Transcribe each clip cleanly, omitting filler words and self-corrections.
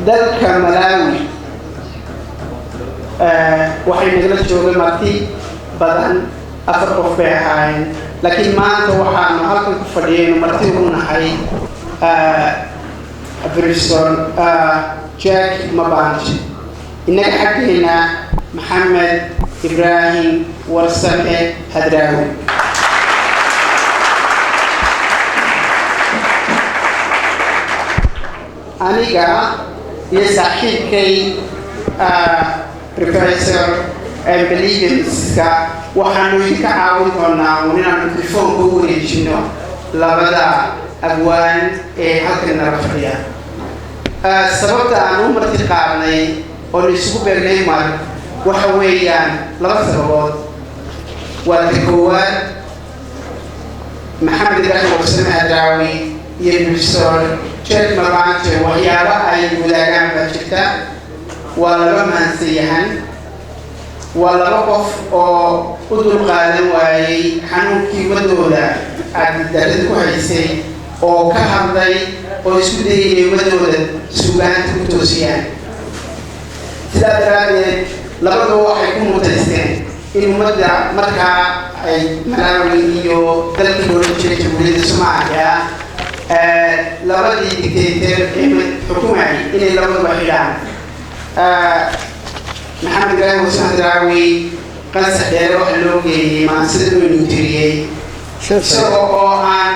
dalka Malawi waxay nagala joogay marti badan afar qof bay ahaayeen laakiin maanta waxaanu halkan ku fadhiyayno marti u nahay Bristol Jack Mapanje innaga xaggeena Maxamed Ibrahim Warsame Hadraawi aniga iyo saaxiibkay Professor Believingska waxaanu idinka caawin doonaa inaan mikrofoonka u wareejino labada abwaan ee halkan nala fadhiya sababta aan u marti qaadnay oo isugu beegnay mar waxa weeyaan laba sababood waa ta koowaad Maxamed Ibrahim Warsame Hadraawi iyo Bristol Jack Mapanje waxyaaba ay wadaagaan baa jirta waa laba maansiyahan waa laba qof oo u dulqaadan waayay xanuunkii wadooda cadaalad ku haysay oo ka hadlay oo isku dayay wadooda suugaanta ku toosiyaan sidaa daraadeed labadaba waxay ku mutaysteen in ummadda markaa ay Malawi iyo dalkii loola jiray jamhuuriyadda Soomaaliya labadii dictator ee xukumayay inay labadaba xidhaan Maxamed Ibrahim Warsame Hadraawi qansax dheer waxa loo geeyey maansida inuu tiriyey isagoo oo aan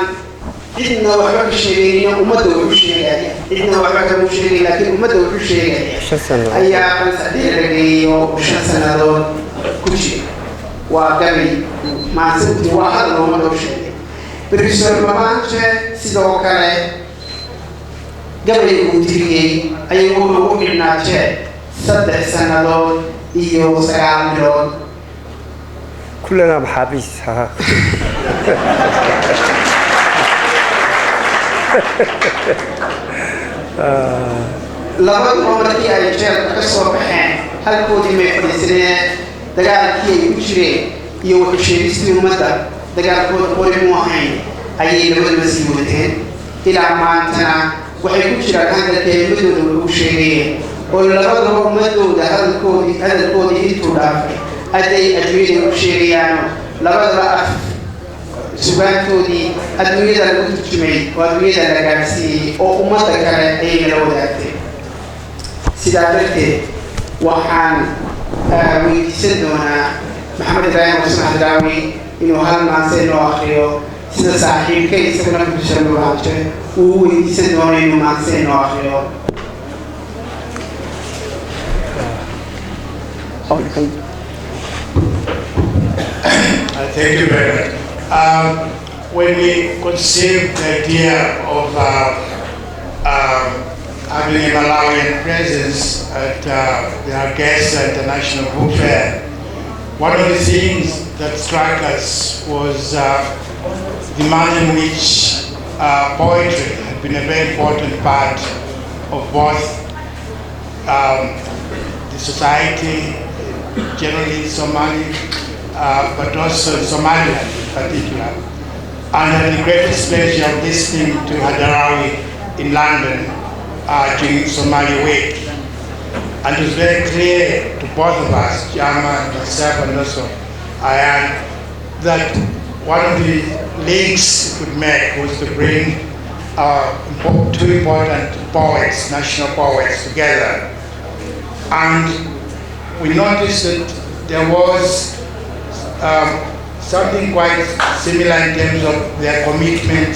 cidna waxba ka sheegaynin ummadda wuxuu sheegaya cidna waxba kama sheegay laakiin ummadda wuxuu sheegaya ayaa qansax dheer la geeyey oo 5 sannadood ku jira waa gabi maansida waa hadal ummadda u sheegay Bristol Mapanje sidoo kale gabayga uu tiriyey ayuu ugu xidhnaa jeer 3 sannadood iyo 9 bilood كلنا محابيس ها labada markii ay jeelka ka soo baxeen halkoodii may fadhiisaneen dagaalkii ay ku jireen iyo wuxuu sheegistii ummadda dagaalkooda qori mu ahayn ayay labadaba sii wateen ilaa maantana waxay ku jiraan hadalka ummadooda ugu sheegayeen oo labadaba ummadooda hadalkoodii intuu dhaafay hadday adduunyada u sheegayaan labadaba af sugaantoodii adduunyada lagu turjumay oo adduunyada la gaarsiiyey oo ummadda kale ayay nala wadaagtay sidaa darteed waxaan weydiisan doonaa Maxamed Ibrahim Warsame Hadraawi inuu hal maanse noo akhriyo sida saaxiibkay isaguna Bristol Mapanje uu weydiisan doono inuu maanse noo akhriyo Thank you very much. When we conceived the idea of having a Malawian presence at the Hargeysa International Book Fair, one of the things that struck us was the manner in which poetry had been a very important part of both the society, generally Somali, but also Somaliland in particular. And I had the greatest pleasure of listening to Hadraawi in London during Somali Week. And it was very clear to both of us, Jama and myself and also Ayan, that one of the links it would make was to bring two important poets, national poets, together. And we noticed that there was something quite similar in terms of their commitment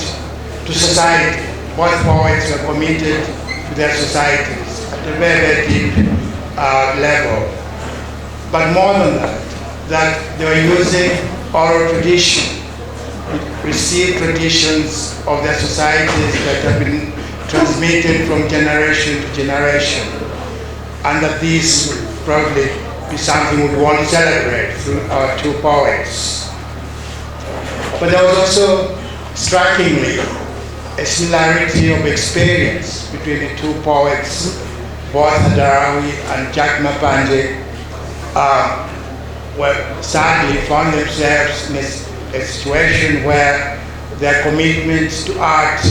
to society. Both poets were committed to their societies at a very, very deep level. But more than that they were using oral tradition, received traditions of their societies that have been transmitted from generation to generation. And that this would probably be something we want to celebrate through our two poets. But there was also, strikingly, a similarity of experience between the two poets, both Hadraawi and Jack Mapanje, sadly found themselves in a situation where their commitment to art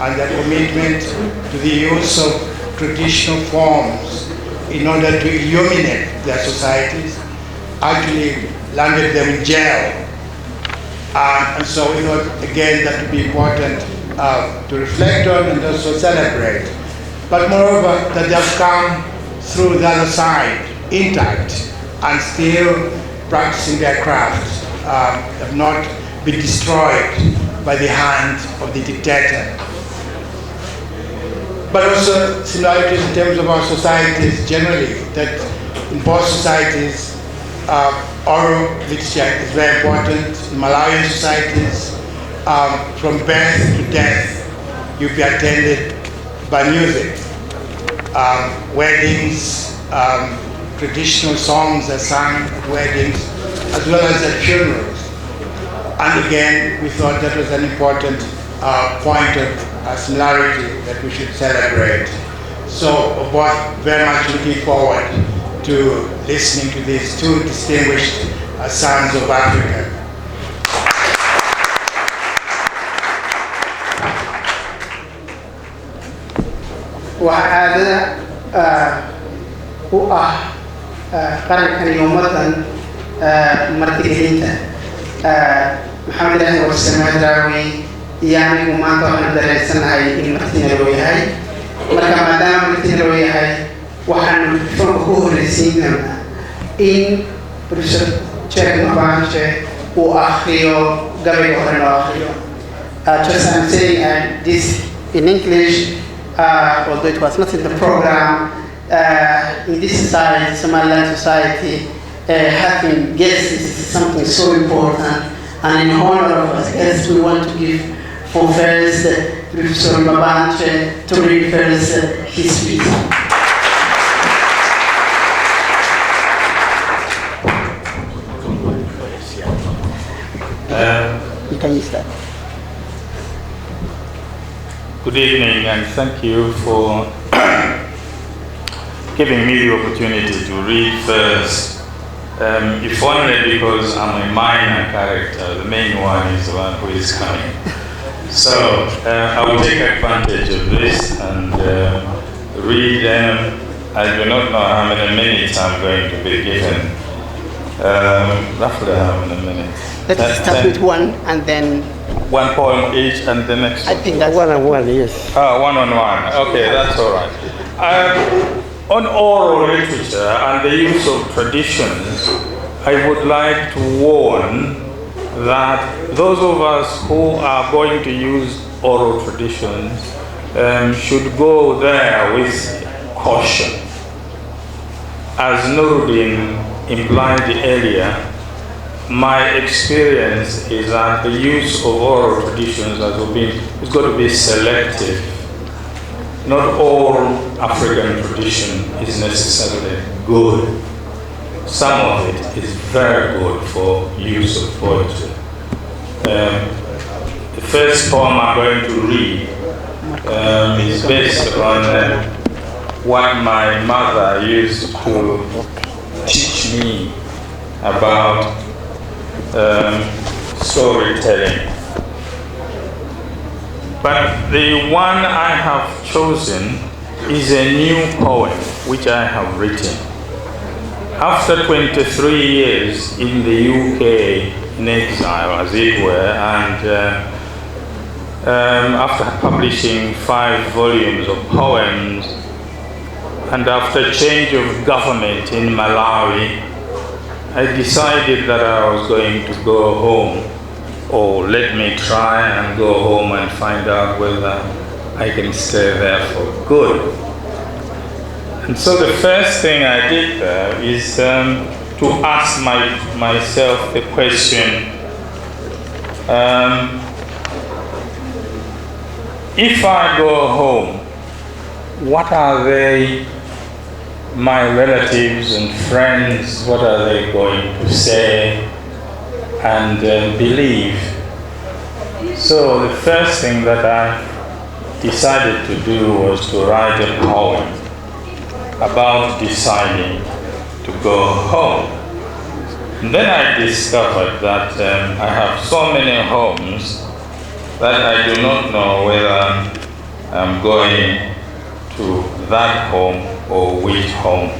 and their commitment to the use of traditional forms in order to illuminate their societies, actually landed them in jail. And so we thought, again, that would be important to reflect on and also celebrate. But moreover, that they have come through the other side, intact, and still practicing their craft, have not been destroyed by the hand of the dictator. But also similarities in terms of our societies generally, that in both societies, oral literature is very important. In Malawian societies, from birth to death, you'll be attended by music. Weddings, traditional songs are sung at weddings, as well as at funerals. And again, we thought that was an important point of similarity that we should celebrate. So we're both very much looking forward to listening to these two distinguished sons of Africa. وعادة قرن اليوم مرتين محمد الله والسلام هدراوي يعني وما طبعا درسنا هاي مرتين الروي هاي مركب مدام مرتين الروي هاي وحن فوق رسينا إن بروفيسور شيخ مبانشة وآخره قبل آخره. Just I'm saying this in English, although it was not in the program. In this society, Somaliland society, having guests is something so important, and in honor of us guests, we want to give for first Professor Mapanje to read first his speech. You can use that. Good evening, and thank you for giving me the opportunity to read first. If only because I'm a minor character, the main one is the one who is coming. So I will take advantage of this and read them. I do not know how many minutes I'm going to be given. Roughly how many minutes? Let's start with one and then... One poem each and the next one? I think that's... One on one, yes. One on one. Okay, that's all right. On oral literature and the use of traditions, I would like to warn that those of us who are going to use oral traditions should go there with caution. As Nuruddin implied earlier, my experience is that the use of oral traditions is going to be selective. Not all African tradition is necessarily good. Some of it is very good for use of poetry. The first poem I'm going to read is based on what my mother used to teach me about storytelling. But the one I have chosen is a new poem which I have written. After 23 years in the UK, in exile as it were, and after publishing 5 volumes of poems, and after change of government in Malawi, I decided that I was going to go home, or let me try and go home and find out whether I can stay there for good. And so the first thing I did there is to ask myself the question, if I go home, what are my relatives and friends, what are they going to say and believe? So the first thing that I decided to do was to write a poem about deciding to go home. And then I discovered that I have so many homes that I do not know whether I'm going to that home or which home.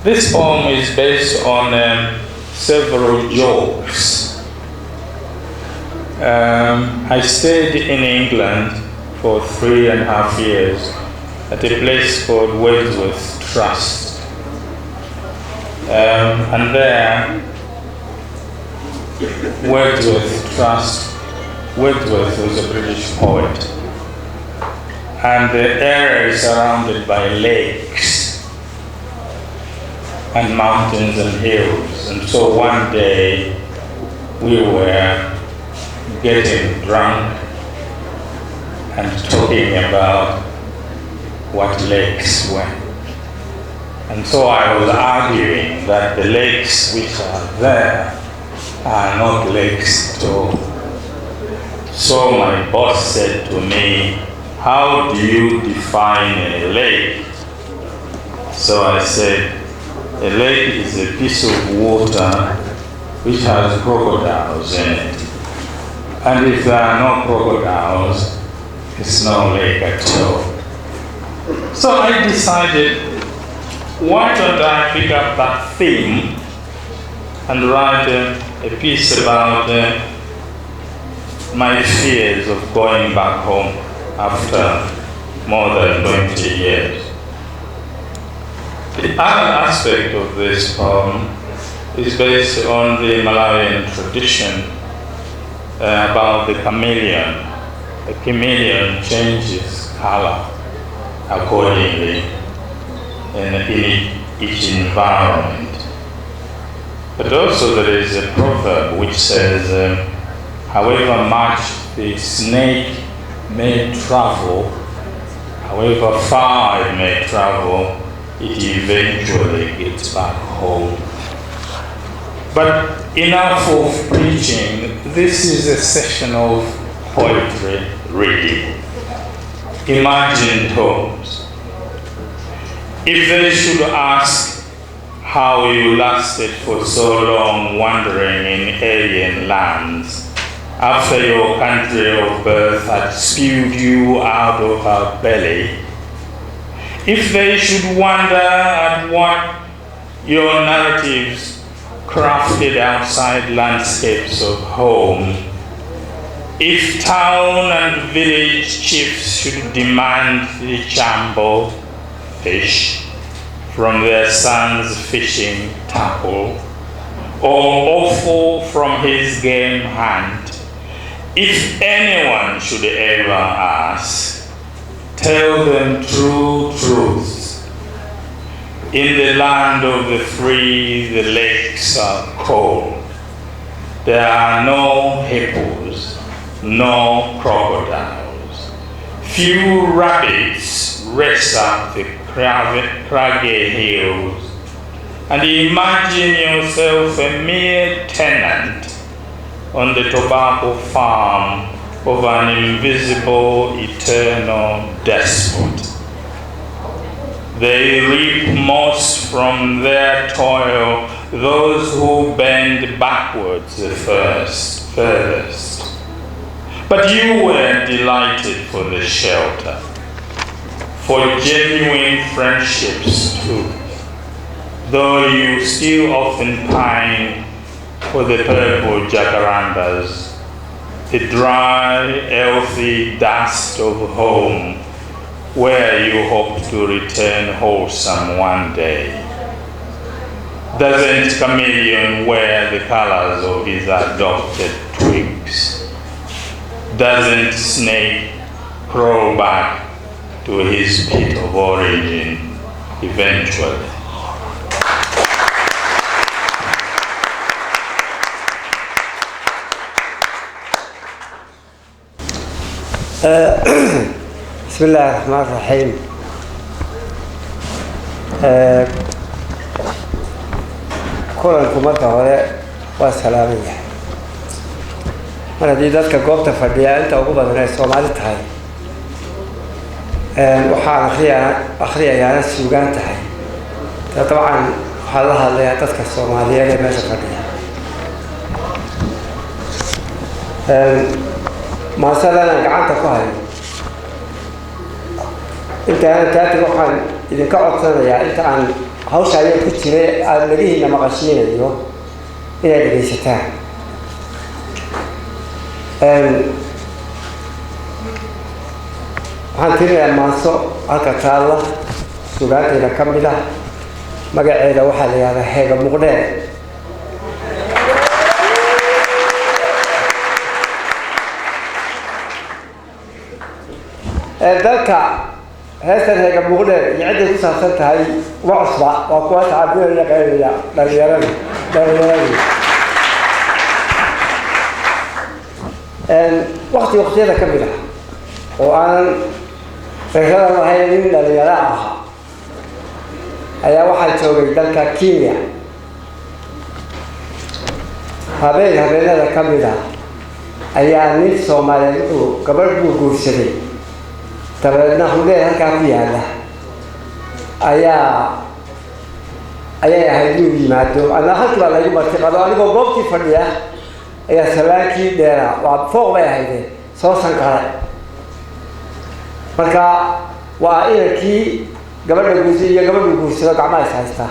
This poem is based on several jokes. I stayed in England for 3.5 years at a place called Wordsworth Trust. And there, Wordsworth was a British poet. And the area is surrounded by lakes and mountains and hills. And so one day we were getting drunk and talking about what lakes were. And so I was arguing that the lakes which are there are not lakes at all. So my boss said to me, "How do you define a lake?" So I said, "A lake is a piece of water which has crocodiles in it. And if there are no crocodiles, it's no lake at all." So I decided, why don't I pick up that theme and write a piece about my fears of going back home after more than 20 years. The other aspect of this poem is based on the Malawian tradition about the chameleon. The chameleon changes color accordingly in each environment. But also there is a proverb which says, however much the snake may travel, however far it may travel, it eventually gets back home. But enough of preaching. This is a session of poetry reading. Imagine tones. If they should ask how you lasted for so long wandering in alien lands, after your country of birth had spewed you out of her belly, if they should wonder at what your narratives crafted outside landscapes of home, if town and village chiefs should demand the chambo, fish, from their son's fishing tackle, or offal from his game hunt, if anyone should ever ask, tell them true truths. In the land of the free, the lakes are cold. There are no hippos, no crocodiles. Few rabbits race up the craggy hills. And imagine yourself a mere tenant on the tobacco farm of an invisible, eternal despot. They reap most from their toil, those who bend backwards the furthest. But you were delighted for the shelter, for genuine friendships too, though you still often pine for the purple jacarandas, the dry, healthy dust of home, where you hope to return wholesome one day. Doesn't chameleon wear the colors of his adopted twigs? Doesn't snake crawl back to his pit of origin eventually? بسم الله الرحمن الرحيم. kulanku marka hore waa salaamaya. mar haddii dadka goobta fadhiya inta ugu badan ay Soomaali tahay, waxaan akhriyayaa suugaan tahay. Dabcan waxaa la hadlayaa dadka Soomaaliyeed ee meesha fadhiya. masalan gacanta ku hayo أنت وحن إذا كعب سنة يا أنت عن هوش عليه كتير الذي هنا مقاشين اليوم إلى الجيشتان waxaan tirinayaa maanso halka taalla sugaantayda ka mid ah magaceeda waxaa la yidhahdaa heega muqdheer dalka heestan heega muqdheer iyo cidday ku saabsan tahay uma cusba waa kuwa tacabinaya qaynaya dhalinyaradii waqtiyada ka mid ah oo aanan fikradan lahayn nin dhalinyaro ah ayaa waxaa joogay dalka Kenya habeenada ka mid ah ayaa nin Soomaaliyeed oo gabadh buu guursaday tabaadna hudee halkaa ku yaala ayay ahayd inuu yimaado ana halkaa lagu martiqado anigoo goobtii fadhiya ayaa salaankii dheera waa fooq bay ahaydeen soo sanqaray marka waa inankii gabadha guursi iyo gabadha guursado gacmaha is haysta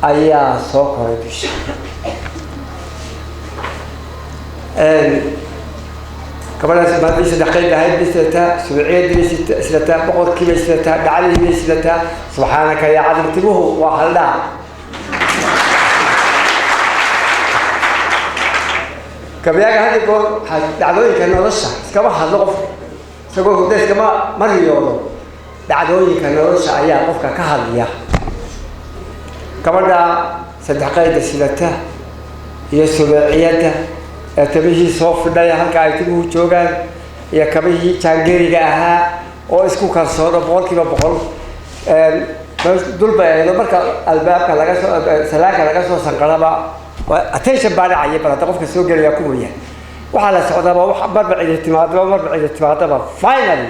ayaa soo koray bisha gabadhaas maadii saddex qayb ahayd bisata suuciyadii sidata boqorkiiba sidata dhacdii sidata subxaanaka yaa cadiltibuhu waa haldhaa kabiyaga hadii goor dhacdooyinka nolosha iskama hadlo qof isagoo hurda iskama mariyoodo dhacdooyinka nolosha ayaa qofka ka hadliya gabadha saddex qayb sidata iyo suuciyada tabihii soo fidhaya halka ay tibuhu joogaan iyo kabihii jaangeriga ahaa oo isku kalsoono boqolkiiba boqol dulba eedo marka albaabka laga soo salaanka laga soo sanqaraba attention baa dhacaya balada qofka soo gelaya ku weeyaan waxa la socdaa wax marba cid timaadaba finally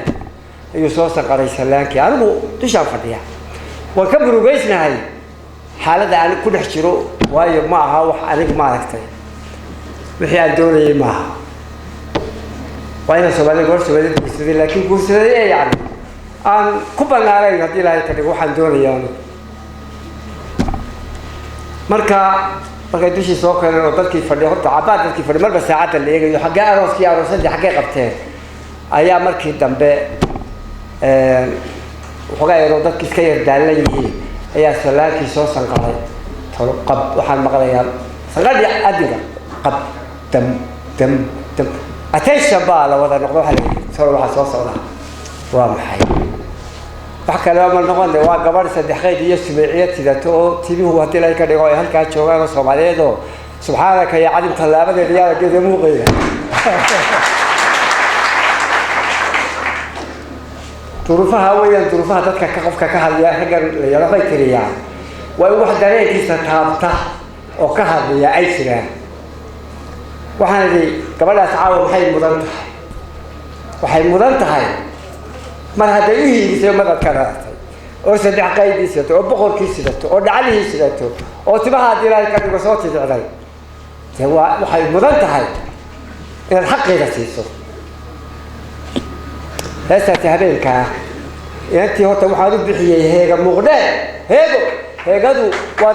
ayuu soo sanqaray salaankii anigu dusha fadhiya waan ka burugaysnahay xaaladda aan ku dhex jiro waayo ma aha wax aniga ma aragtay wixii aan doonayay maaha waa inaan Soomaaliya guursaday laakiin guursaday yani aan ku banaanayn haddii ilaahay ka dhigo waxaan doonayaa markay dushii soo keeneen oo dadkii fadhiya horta cabaad dadkii fadhiya marba saacadda la eegayo xaggee aroosadii xaggee qabteen ayaa markii dambe waxoogaa yaroo dadkii iska yar daalan yihiin ayaa salaankii soo sanqaray qab waxaan maqlayaa sanqadhii adiga qab dam attention baa la wada noqdo waxa soo socda waa maxay wax kale ma noqon waa gabadh saddex qayb iyo sumeeciyad sidato oo tibihu hadii la ka dhigo ay halka joogaan Soomaaliyeed oo subxaanaka yaa cadim talaabadeeda yaa geeda muuqayna duruufaha dadka ka qofka ka hadlaya raggan la yara bay tiriyaan way wax dareenkiisa taabta oo ka hadlaya ay jiraan waxaan idhi gabadhaas caawa waxay mudan tahay mar hadday u hiilisay madadka raatay oo saddex qayb sidato oo boqorkii sidato oo dhacdii sidato oo tibaha dilay ka dhigo soo tidicday waxay mudan tahay in xaqeeda siiso heestaasi habeenka intii horta waxaan u bixiyey heega muqdheer heegadu waa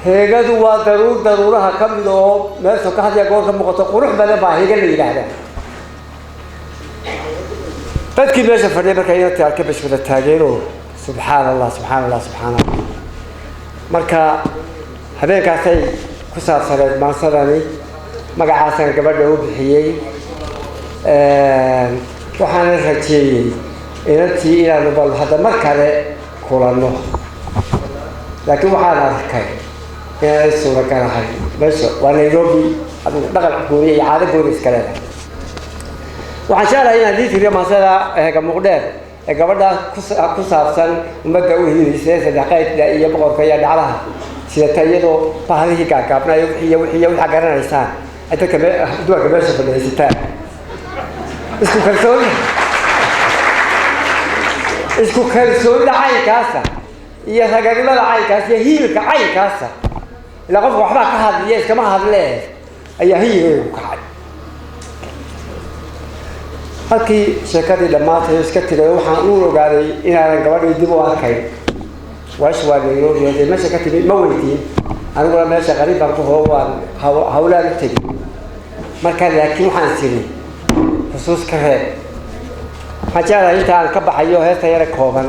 heegadu waa daruuraha ka mid oo meesha ka hadlaya goorka muuqato qurux badan baa heega la yidhaahdaa dadkii meesha fadhiya marka inay taarka bashada taageero subxaanallah marka habeenkaasay ku saabsaneed maansadani magacaasan gabadha u bixiyey waxaan rajeeyey inantii inaanu bal hadda mar kale kulanno laakiin waxaan arkay inaan suuragalahay meesha waa Nairobi dhaqan gooni iyo caado gooni iska leedahay waxaan jeclahay inaan dii tiriyo maasada heega muqdheer ee gabadha ku saabsan ummadda u hiilisay saddex qayb iyo boqorka iyo dhacdaha sida tayadoo baahidii gaagabnaa iyo wixii garanaysaan dadka dumarka meesha fadhiistaan isku kalsoonida caynkaasa iyo raganimada caynkaas iyo hiilka caynkaasa ilaa qofka waxbaa ka hadliya iskama hadlee ayaa hiilay ku kacay halkii sheekadii dhammaantay iska tigay waxaan u ogaaday inaanan gabadhii dib u arkayn waash waa Nairobi meesha ka timid ma weydiin aniguna meesha qariib baan ku howaan hawlaan u tegay markaa laakiin waxaan tiri xusuus ka reeb حاجة أنت عن كبح أيوه هذا يرك هون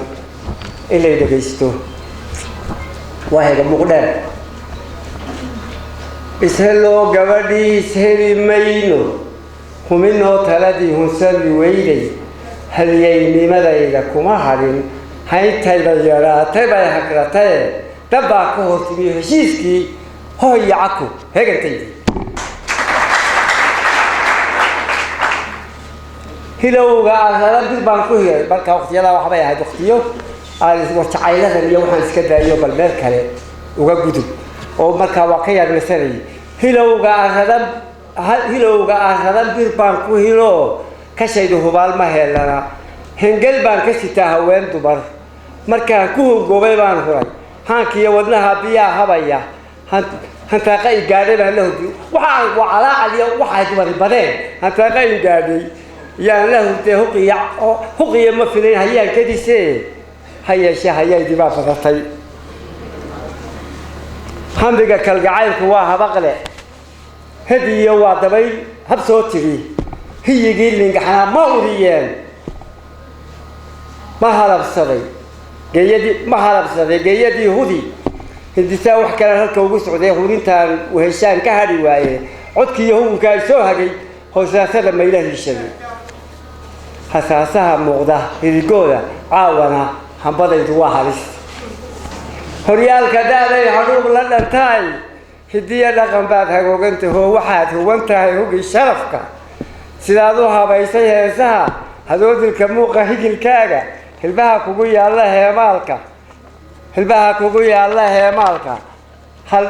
إلا يدقيستو وهذا مقدار إسهلوا قبدي سهري مينو ومنه ثلاثي هنسل ويلي هل ييني ماذا إذا كما حرين هاي تيبا تيبا يحكرتي تبع كهوتي هشيسكي هو يعكو هيك تيجي هلو هذا بالبنك هي بركة وقت يلا وحبي هاي وقتيو وتعايلة اليوم هنسكت اليوم بالمركلة وجودو أو مركة واقعية مثلي هلو هذا بالبنك هلو كشيء هو بالمهلنا هنقل بنك ستهوين دبر مركة كوه جوبي بان هراي هانكي ودنا هبيا هبايا هنتلاقي قارب له وعلى عليه واحد مربدين هنتلاقي قارب يا له هقي ما فينا هيا كذي سه هيا شيء هيا دي ما فتحتي هم بقى كالجعيل كواها بقلة هذه يوا دبي هبصوتي هي جيل اللي إحنا ما وريان ما هرب صدي جيدي ما هرب صدي جيدي هودي هدي ساوح كان هالك وجوس عديه هودين تان وهشان كهري وايه عدك يهون كايسوها جي هو ساسة ما يله الشيء حساسها مغدا هيجودا عاونا هم بدأ يدوا حريص هريال كذا يحروب لنا تاي هدية رقم بعد هقولت هو واحد هو أنت هو الشرفك سيدادوها بيسيه سها هذول الكموقة هيج الكاجا هلبها كوجي الله يا مالك هلبها كوجي الله يا مالك هل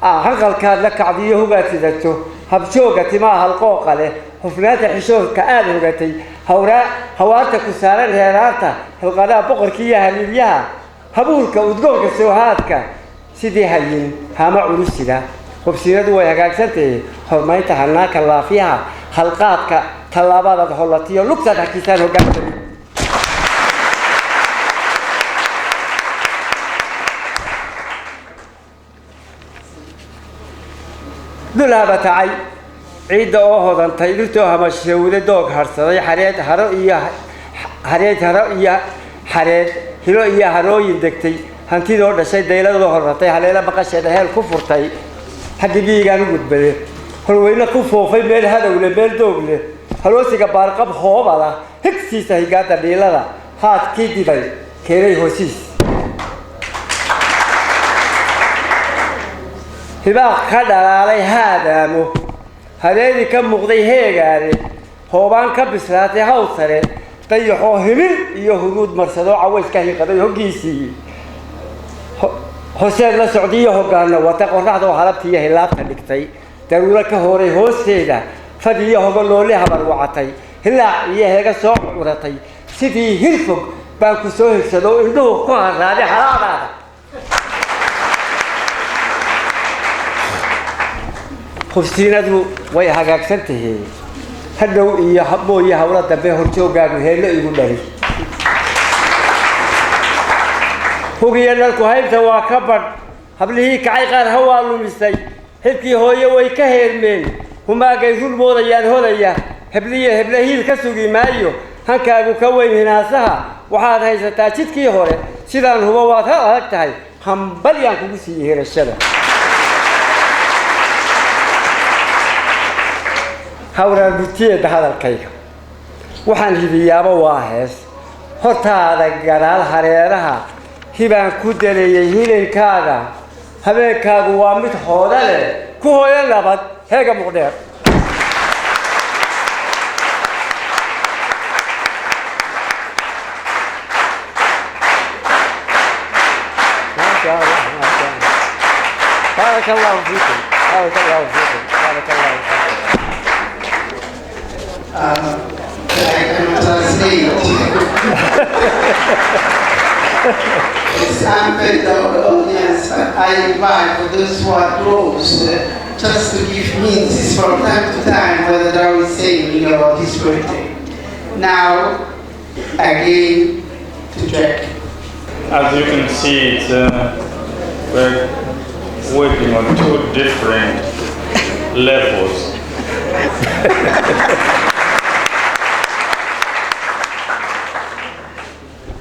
هنقل كان لك عديه هو قاتلته هبشوقة ما هالقوق عليه وفنات حشوه كآل وقتي هوراء هوارتك وسارن هيرارتا القناة بقر كيها هليليها هبولك ودقوك السوهاتك سيدي هلين هاما عروسي دا وبسيرد ويهاقاك سنتي حرميت هناك الله فيها حلقاتك طلابات هولاتية لقصة حكيسان وقاتل دولها بتاعي عيد أوهضان تيلتوها مشهودة دوغ هرسضي حريت هرو إيا هرو يندكتي هانتي دور دشاي ديلا دو هرطي هليلا بقاشي دهيل كفرتي حقي بيغانو قد بلي هلوينا كفوفي ميل هذا ولا ميل دوغلي هلوسيقا بارقب خوبالا هكسيسا هيقاتا ديلا هات كيدي باي كيري هوسيس هباق خدر علي هذا مو هذي كم مقضي هيجاري هوبان كبسراتي هاوسرة طيحوا همل يهود مرسلوا عويس كهي قبل هجيسي حسين السعودية هو قالنا وتقول رحضوا حربتي يا هلاب خليكتي تقول لك هوري هوسيدا فدي هو قالوا لي هبر وعتي هلا هي هيك صوب ورتي سيدي هلفق بانكو سوي سلو إنه قهر هذا حرام هذا خفتينادو way hagaagsantahay hadhow iyo habbo iyo hawla dambe horjoogaagu heelo igu dhari hogiyalku haybta waa ka bad hablihii kacay qaar hawaa lumisay xilkii hooyo way ka heermeen humaagay rulmoodayaan hodaya heblahiil ka sugi maayo hankaagu ka weyn hinaasaha waxaad haysataa jidkii hore sidaan hubo waad adag tahay hambalyaan kugu siiyay hirashada هورا بتيه ده هذا الكيك وحن هديابه واحد هرتا جرال هريرها هبان كودلي يهين كذا هبه كذا وامت هذا كوه يلبط هيك مقدر بارك الله فيكم بارك الله فيكم بارك الله فيكم I can translate. It's unfair to our audience, but I invite for those who are close just to give hints from time to time whether they are saying about his birthday. Now, again to Jack. As you can see, we're working on two different levels.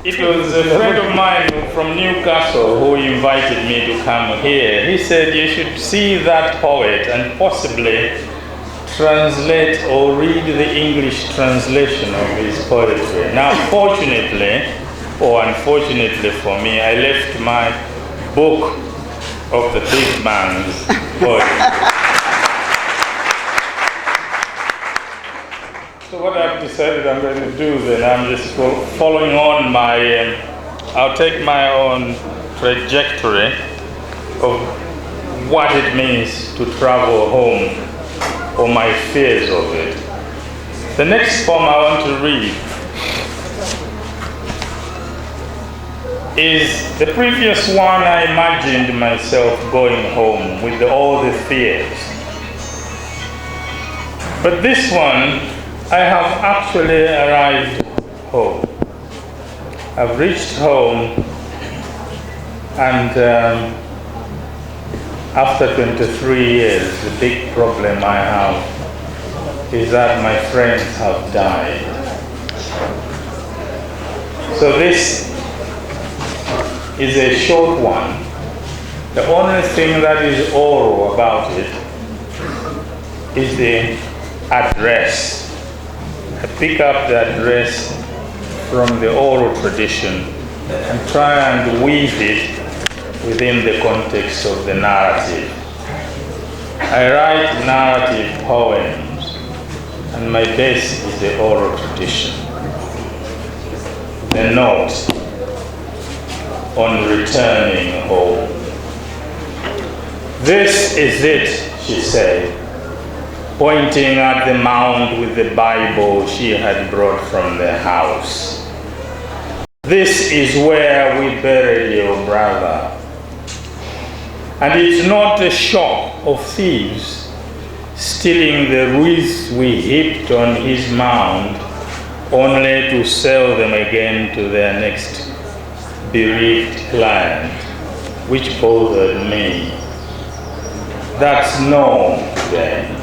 It was a friend of mine from Newcastle who invited me to come here. He said you should see that poet and possibly translate or read the English translation of his poetry. Now, fortunately, or unfortunately for me, I left my book of the big man's poetry. So what I've decided I'm going to do then, I'm just following on my, I'll take my own trajectory of what it means to travel home, or my fears of it. The next poem I want to read is the previous one. I imagined myself going home with all the fears. But this one, I have actually arrived home. I've reached home, and after 23 years, the big problem I have is that my friends have died. So this is a short one. The only thing that is oral about it is the address. I pick up the address from the oral tradition and try and weave it within the context of the narrative. I write narrative poems, and my base is the oral tradition. The note on returning home. This is it, she said, pointing at the mound with the Bible she had brought from the house. This is where we buried your brother. And it's not a shock of thieves stealing the wreaths we heaped on his mound, only to sell them again to their next bereaved client, which bothered me. That's no then.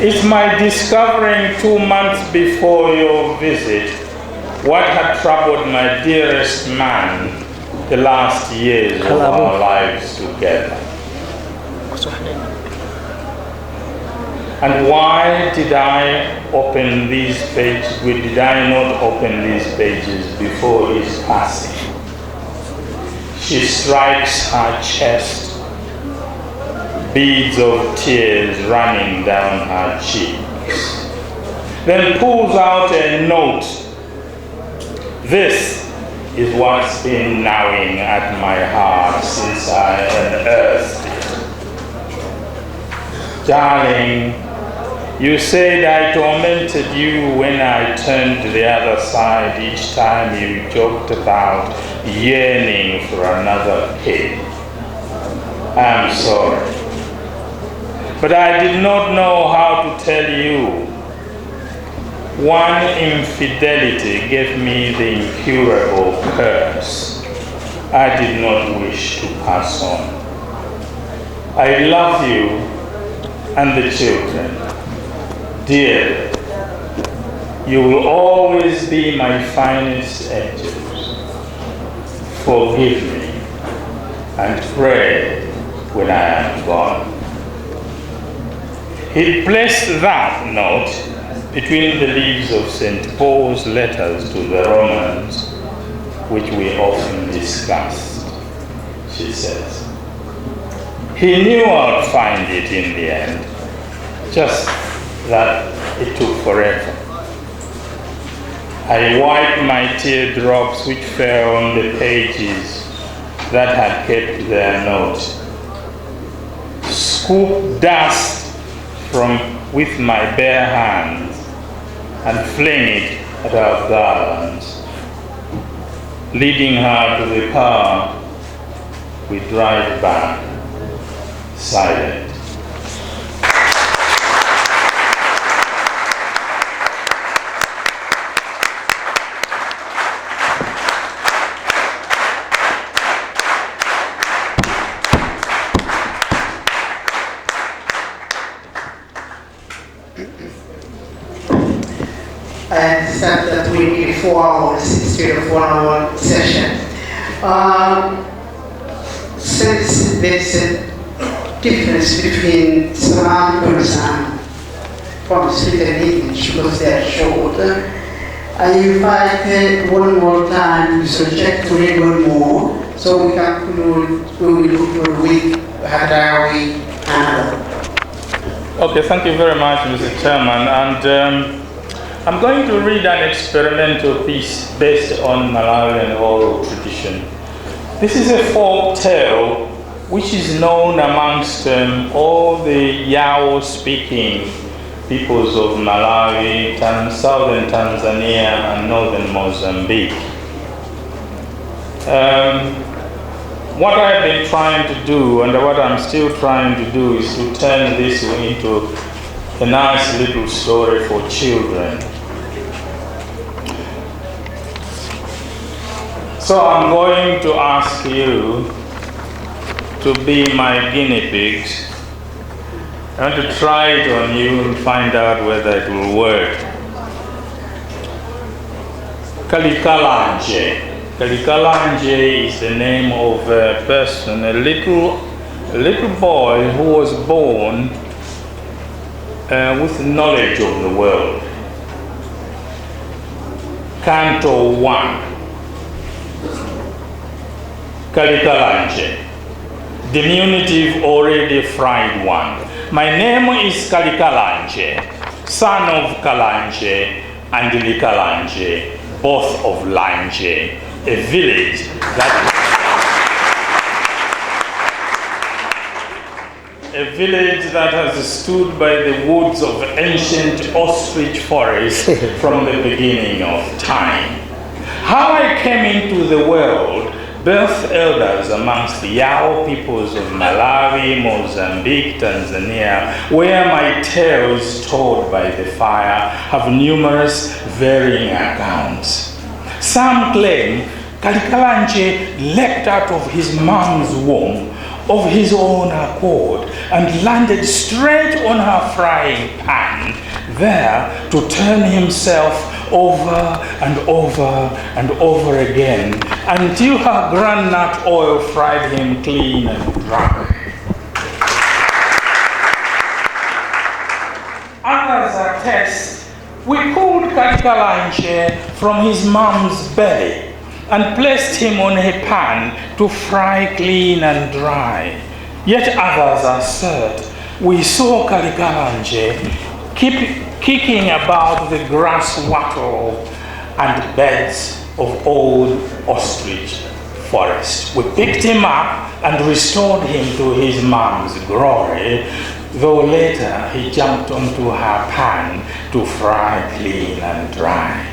It's my discovering 2 months before your visit what had troubled my dearest man the last years of our lives together. And why did I open these pages? Did I not open these pages before his passing? She strikes her chest, beads of tears running down her cheeks, then pulls out a note. This is what's been gnawing at my heart since I unearthed it. Darling, you said I tormented you when I turned to the other side each time you joked about yearning for another kid. I'm sorry. But I did not know how to tell you. One infidelity gave me the incurable curse I did not wish to pass on. I love you and the children. Dear, you will always be my finest angels. Forgive me and pray when I am gone. He placed that note between the leaves of St. Paul's letters to the Romans, which we often discussed, she says. He knew I'd find it in the end, just that it took forever. I wiped my teardrops which fell on the pages that had kept their note, scooped dust with my bare hands, and fling it at our garlands, leading her to the car. We drive back, silent. I understand that we need 4 hours instead of 1 hour session. Since there's a difference between Somali and from Sweden and English because they are short, I invite one more time the subject to read one more so we can conclude, we will conclude with Hadraawi and Okay, thank you very much, Mr. Chairman. And I'm going to read an experimental piece based on Malawian oral tradition. This is a folk tale which is known amongst all the Yao-speaking peoples of Malawi, southern Tanzania, and northern Mozambique. What I've been trying to do, and what I'm still trying to do, is to turn this into a nice little story for children. So I'm going to ask you to be my guinea pigs. I want to try it on you and find out whether it will work. Kalikalanje. Kalikalanje is the name of a person, a little boy who was born with knowledge of the world. Canto 1. Kalikalanje. Diminutive already fried one. My name is Kalikalanje, son of Kalanje and Likalanje, both of Lanje, a village that has stood by the woods of ancient ostrich forest from the beginning of time. How I came into the world, birth elders amongst the Yao peoples of Malawi, Mozambique, Tanzania, where my tales told by the fire have numerous varying accounts. Some claim Kalikalanje leapt out of his mom's womb of his own accord and landed straight on her frying pan, there to turn himself over and over and over again until her groundnut oil fried him clean and dry. Others attest we pulled Kalikalanje from his mom's belly and placed him on a pan to fry clean and dry. Yet others assert we saw Kalikalanje kicking about the grass wattle and beds of old ostrich forest. We picked him up and restored him to his mom's glory, though later he jumped onto her pan to fry clean and dry.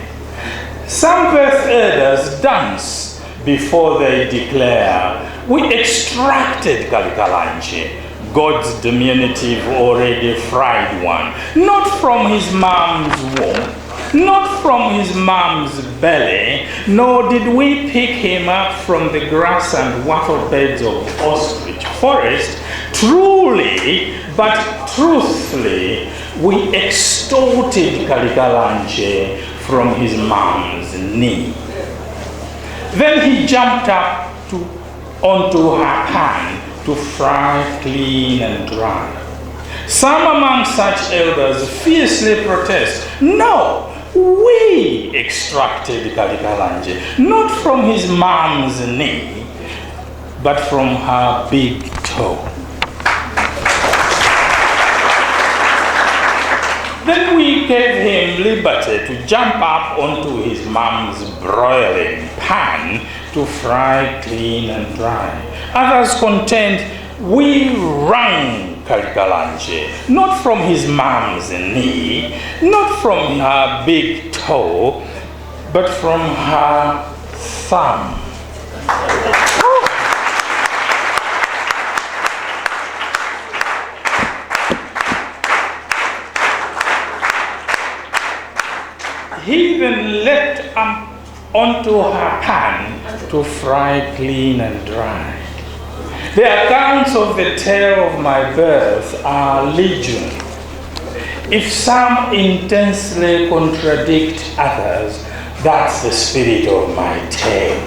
Some birth elders dance before they declare, we extracted Kalikalanje, God's diminutive already fried one, not from his mom's womb, not from his mom's belly, nor did we pick him up from the grass and wattle beds of ostrich forest. Truly, but truthfully, we extorted Kalikalanje from his mom's knee. Then he jumped up onto her pan to fry clean and dry. Some among such elders fiercely protest, no, we extracted Kalikalanje, not from his mom's knee, but from her big toe. Then we gave him liberty to jump up onto his mom's broiling pan to fry clean and dry. Others contend we wrung Kalikalanje, not from his mom's knee, not from her big toe, but from her thumb. He then leapt up onto her pan to fry clean and dry. The accounts of the tale of my birth are legion. If some intensely contradict others, that's the spirit of my tale.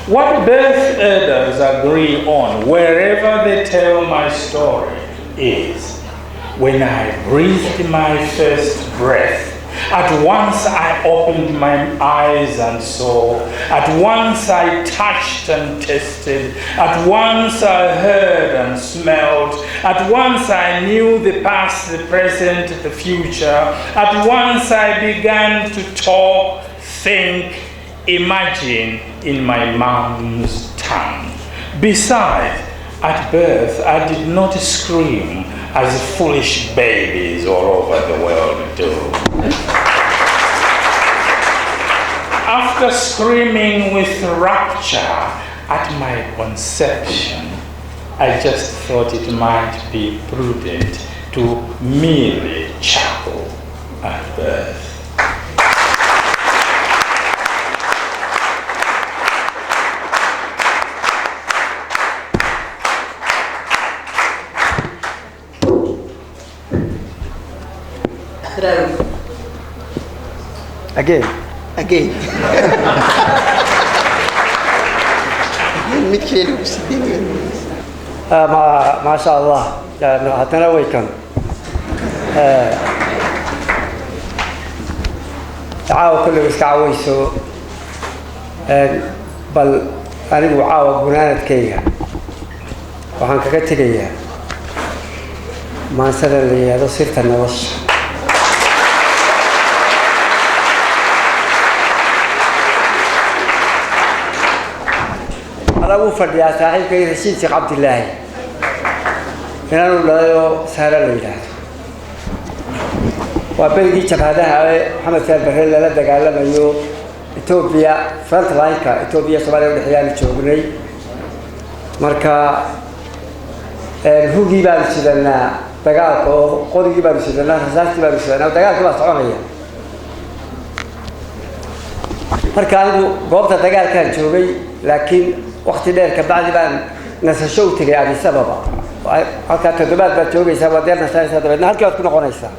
What birth elders agree on, wherever they tell my story, is when I breathed my first breath, at once I opened my eyes and saw. At once I touched and tasted. At once I heard and smelled. At once I knew the past, the present, the future. At once I began to talk, think, imagine in my mom's tongue. Besides, at birth I did not scream as foolish babies all over the world do. After screaming with rapture at my conception, I just thought it might be prudent to merely chuckle at birth. Again. ما شاء الله هاتنا ويكن عاو كل وسكعويسو بل أنا عاو بنانة كيا وحن كتيجيا ما سر اللي هذا صرت النوش أنا وفد يا صاحب كي رشيد شيخ عبد الله هنا نقول سهر الليلة وبلغي شبهها محمد سيد بحر لا دقال لما يو إثيوبيا فرنت لايكا إثيوبيا سوالي ودحيان تشوغني مركا الهوجي بان سيدنا دقال قودي بان سيدنا رسالتي بان سيدنا ودقال كما صعونية مركا عنده قوبتا دقال كان شوغي لكن وقت دير كبعد بان نسشو تجي على سببه halka toddobaad baad joogaysaa wadeerna saaysa dabadna halkii waad ku noqonaysaa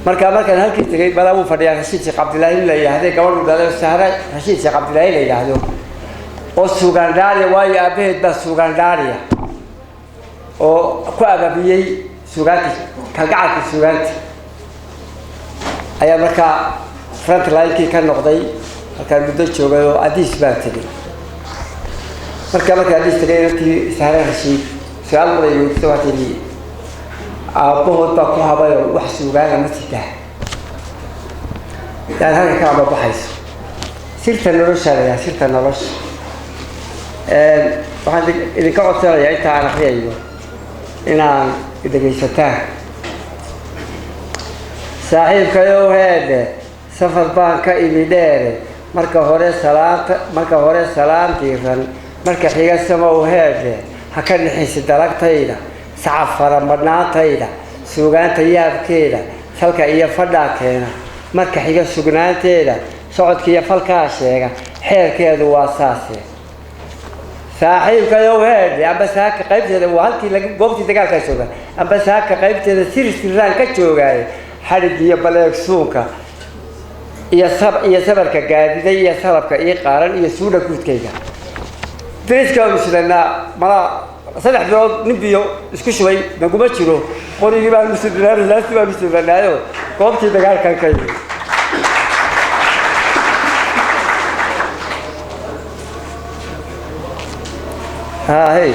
markaan halkii tagay bada uu fadhiyaa Rashid Sheekh Cabdilaahi la yiraahdo gabadhu dhalay Sahra Rashid Sheekh Cabdilaahi la yiraahdo oo Suugaandaariya way aabaheed baa Suugaandaariya oo ku ababiyay suugaanti kalgacalka suugaanti ayaa markaa front line-kii ka noqday halkaan muddo joogay oo Addis baa tagay markaa Addis tagay intii Sahra Rashid سؤال مرة يقول لي أبوه تقول هذا وحش وقال ما تده يعني هذا كلام بحث سيرت النرش هذا سيرت النرش وعندك اللي قاعد ترى يعني تعال خيره إن إذا جيسته صاحب كيو هذا سفر بانك إبدار مركه هوري سلام تيفن مركه حيجة سما وهذا هكذا حس درجتيدا سعفر مرناتيدا سوغان تياب كيدا فلك إيا فدا كينا مركح حيجا سوغناتيدا صعد كيا فلكا شيغا حير كيدا واساسي صاحب كيو هادي أم بس هكا قيبتي وهالكي قوبتي دقال كيسوغا أم بس هكا قيبتي سير سيران كتشوغاي حرق إيا بلايك سوكا إيا سبركا قادي إيا سبركا إيا قارن إيا سودا كوت كيغا تريس كانوا سيدنا مرا صدح بيوض نبيو اسكو شوي نقوم بشيرو قولي يجيب على المستدرار الناس تبقى المستدرار قومتي دقال كان كيف ها هي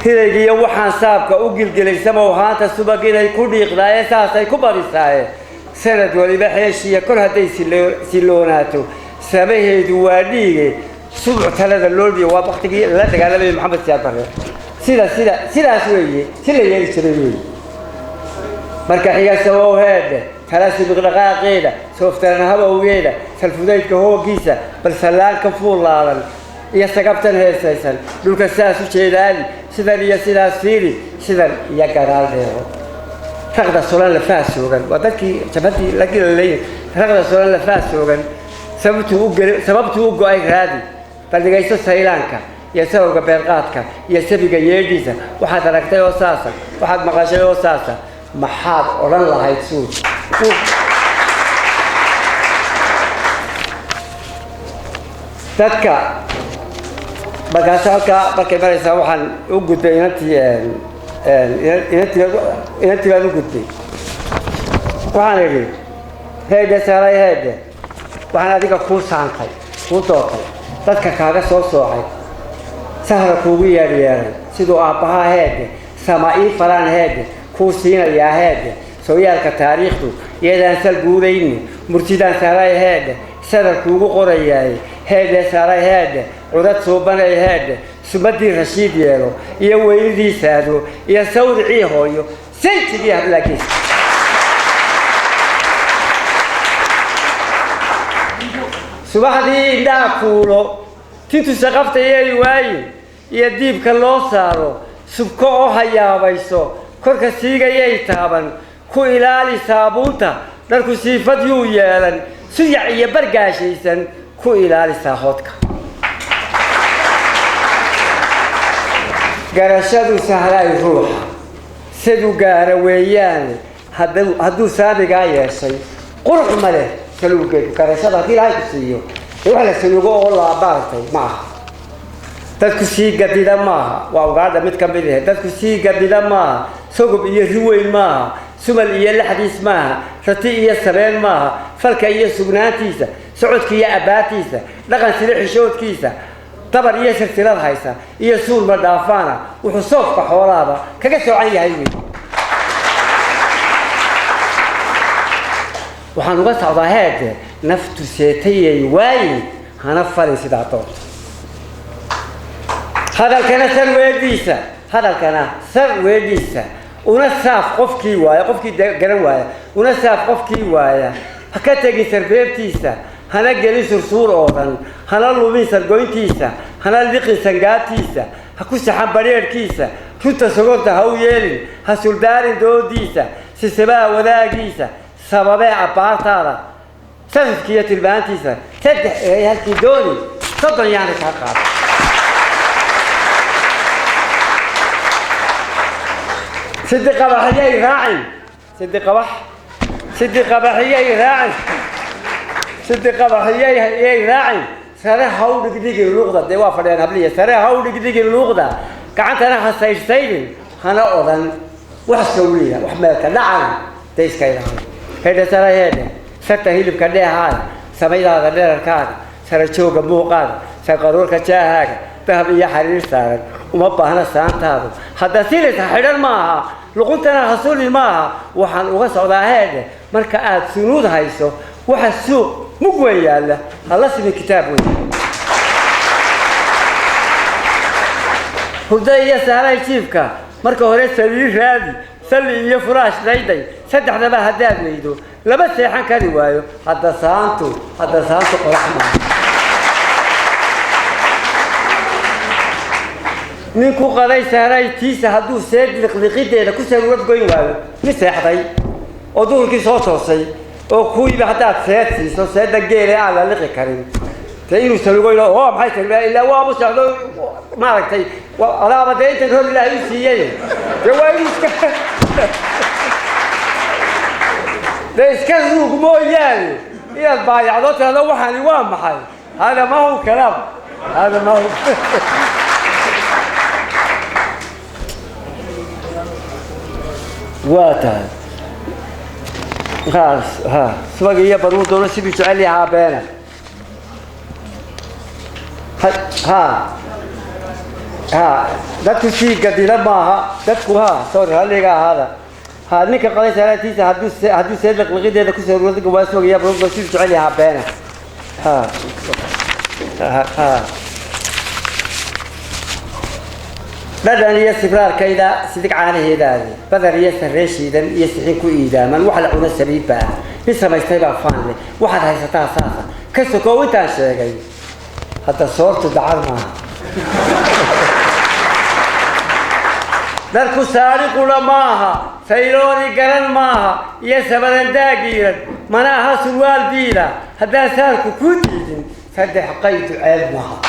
هيجي وحان سابك أوجل جلي سما وهانت السباق إلى كل يقضي أساسا كبر الساعة سند ولي بحيشية كل هذي سلوناتو سميه دوانيه سبع ثلاثة اللولبي وابختي لا تقال لي محمد سيادة سيدا سويه سيدا يشتري مركا حيا سووا هذا ثلاثة بغلقاء غيره سوف تنهبه وغيره سالفوديك هو كيسة بل سلال كفور الله يستقبتن هي سيسن لوك الساس وشيداني سيدا سفيري سيدا يقرال ديرو فقد الصلان لفاس وغن ودكي شفتي لكي الليل فقد الصلان لفاس وغن سببت وقو أي هذه فالدقايسو سايلانكا يسوق بيرقاتك يسبق يجيزة واحد ركتي وساسا واحد مقاشي وساسا محاد أوران الله يسوع تذكر بقاسالك بكي مريسا وحن وجود إنتي وجود وحن يجي هيدا سراي هيدا وحن هذيك كوس عنقي كوتوقي تذكر كذا صوصوعي سهر كوبي ريال سيدو أبها هيدا سماعي فران هيدا كوسينا يا هيدا سويا التاريخ يدا سال جودين مرتدان سراي هيدا سهر كوبو قرياي هذا سراي هذا عرض صوبنا هذا سبدي رشيد يالو يا ويلدي سادو يا سود عيهويو سنتي هذا لكيس سبحدي دا كولو تيتو سقفت يا واي يا ديب كلو سارو سبكو هيا بايسو كرك سيغا يي تابن كو إلالي سابونتا دركو سيفد يو يالن سيع يا برغاشيسن كو إلالي ساخوتك قرشادو سهلاي روح سدو قارويان هدو سابقا ياشي قرق ماله سلوكي قرشاد هدي لاي كسيو وحلا سلوكو والله بارتي معها تدكو سي قديدا معها وقاعدة متكملها تدكو سي قديدا معها سوقب إيه روين معها سمل إيه الحديث معها رتي إيه السبين معها فلك إيه سبناتيسا سعودك يا أباتيسا لغن سليح شوت كيسا طبعا إيه سرتلال هايسا إيه سول مردافانا وحصوف بحولابا كاكسو عني هايوي وحانو قصة عضاهات نفتو سيتي يواي هنفر سيداتون هذا كان سر ويديسا هذا كان سر ويديسا ونساف قفكي وايا قفكي قرن وايا ونساف قفكي وايا هكتاقي سربيبتيسا هنا جلي سرسور أوضن هنا لومي سرقوينتيسا هنا لقي سنقاتيسا هكو سحب برير كيسا كنت سقوط هاو يلين هسولداري دوديسا سيسبا وداقيسا سبابي عبارتارا سنفكية البانتيسا تدح هالكي دوني صدن يعني كاقاب صدق بحيي راعي صدق بحيي راعي صدق بحيي راعي سره هاو دقيق اللغة دوا فريان قبلية سره هاو دقيق اللغة كعنت أنا حسيستين أنا أذن وحسوليها وحملك نعم تيس كيران هذا سره هذا ستة هيلب كده هذا سميدا غدير الكاد سره شو جمو قاد سقرور كشاه ذهب يا حرير سار وما بهنا سانت هذا هذا سيلة حيران معها لقنت أنا حصولي معها وحن وصعد هذا مركات سنود هايسو وحسوق مقوي يالا خلص من كتابه هدايا سهلاي شيفكا مركو هوري سرير هادي سلي يا فراش ليدي صدح دبا هداد ويدو لبس سيحان كاري وايو هذا سانتو قرحنا نينكو قراي سهلاي تيسا هدو سيد لقلقيدي لكو سيروات قوين وايو نسيحدي ودور كي صوصوصي وكوي بحدات سياسي سو سيدا جيري على لقي كريم تيرو سلوي له هو بحيث إلا هو مساعده ما ركتي ولا بديت تقول لا يسيء جوايز ليش كذو قمويان يا البايع ضوت هذا وحني وام محل هذا ما هو كلام هذا ما هو واتها ها سواقية برود ولا سبي تعلي عابانا ها ده تشي قد لماها دكوها صور هذا هذا نيك قضية ثلاثة هدو سيدك لغيد هذا كسر ولدك واسواقية برود ولا سبي تعلي عابانا ها بدل يستقرار كيدا صدق عانه هذا بدل يستريش إذا يستحق إذا من واحد عنا السبيب بقى لسه ما يستيبع فانله واحد هيستطيع أساسا كسكو وانت عشان حتى صورته دعار معها دركو سارق ولا معها سيروني قرن معها يسبرن داقيرا مناها سروال بيلا هذا ساركو كوديدن فد حقيت عيب معها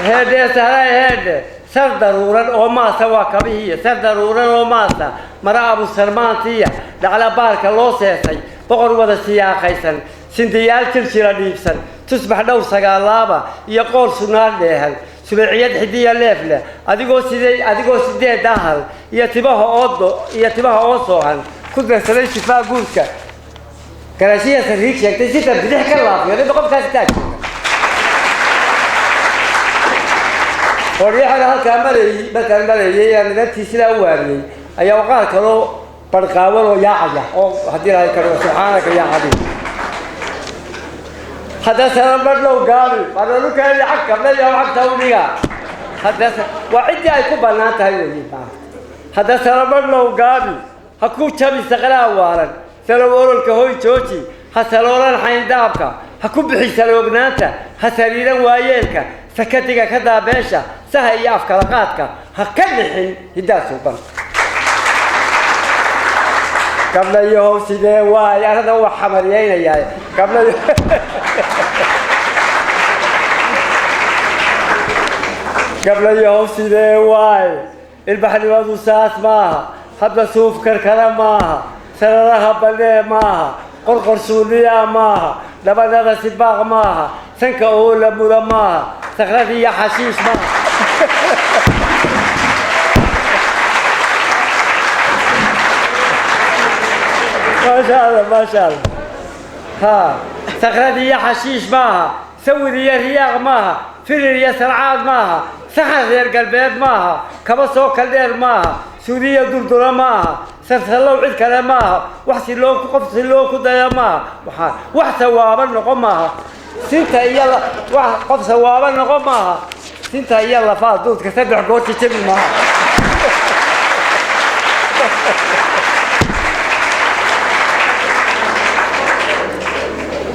هذا سراي هذا سر ضرورا أو ما سوا كبيه سر ضرورا أو ما سا مرا أبو سرمانتية على بارك الله سيسي بقر وذا سياق خيسن سنديال ترشيلا ديبسن تصبح دور سقالابا يقول سنار ليهل سبعيد حدية ليفلة أديكو سيدي داهل يتباها أوصوهن كدر سلي شفاء قولك كراسية سريك شاكتين سيتا بديحك الله يعني بقوم كاستاك وريحة هالكا ملي مثلا ملي يعني نبتي سلا أولي أي وقال كانوا برقاول ويا عجة أو هدير هاي كانوا سبحانك يا حبيبي هذا سلام لو قالوا أنا لو كان يحكم لا يحكم تونيا هذا وعندي أيكو بنات هاي هذا سلام لو قالوا هكو تبي سقلا وارن سلورن كهوي توتي هسلورن حين دابك هكو بحي سلوبناتا هسريرا وايلك سكتك كذا باشا سهي يافك لقاتك هكذا يداسوا بان قبل يوم سيدي واي أنا هو حمريين يا قبل يوم سيدي واي البحر ما ساس ماها حتى سوف كركرة ماها سررها بلي ماها قرقر سوريا ماها لبنان سباق ماها سنكا أولى مولا ماها سخرتي يا حشيش ماها ما شاء الله ما شاء الله ها سخرتي يا حشيش ماها سوي لي رياض ماها فري يا سرعاد ماها سحر غير قلبيد ماها كما سوق الليل ماها سوريا دردرة ماها سرسلوا عد كلام ماها وحسي لوك قفص لوك دايا ماها وحسا وابا نقوم ماها سنتا يلا قفص وابا نقوم ماها سنتا يلا فاض دوت كسبع قوتي تبي ماها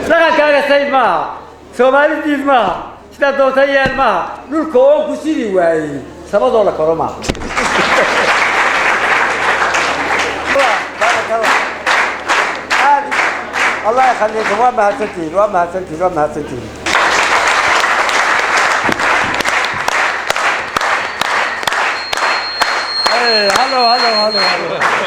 لغا كاغا سيد ماها سومالي ديد ماها ستا دوتايان ماها نولكو اونكو سيدي واي سبادو لكورو ماها الله يخليكم وما هتنتين وما هتنتين وما هتنتين هلو هلو هلو هلو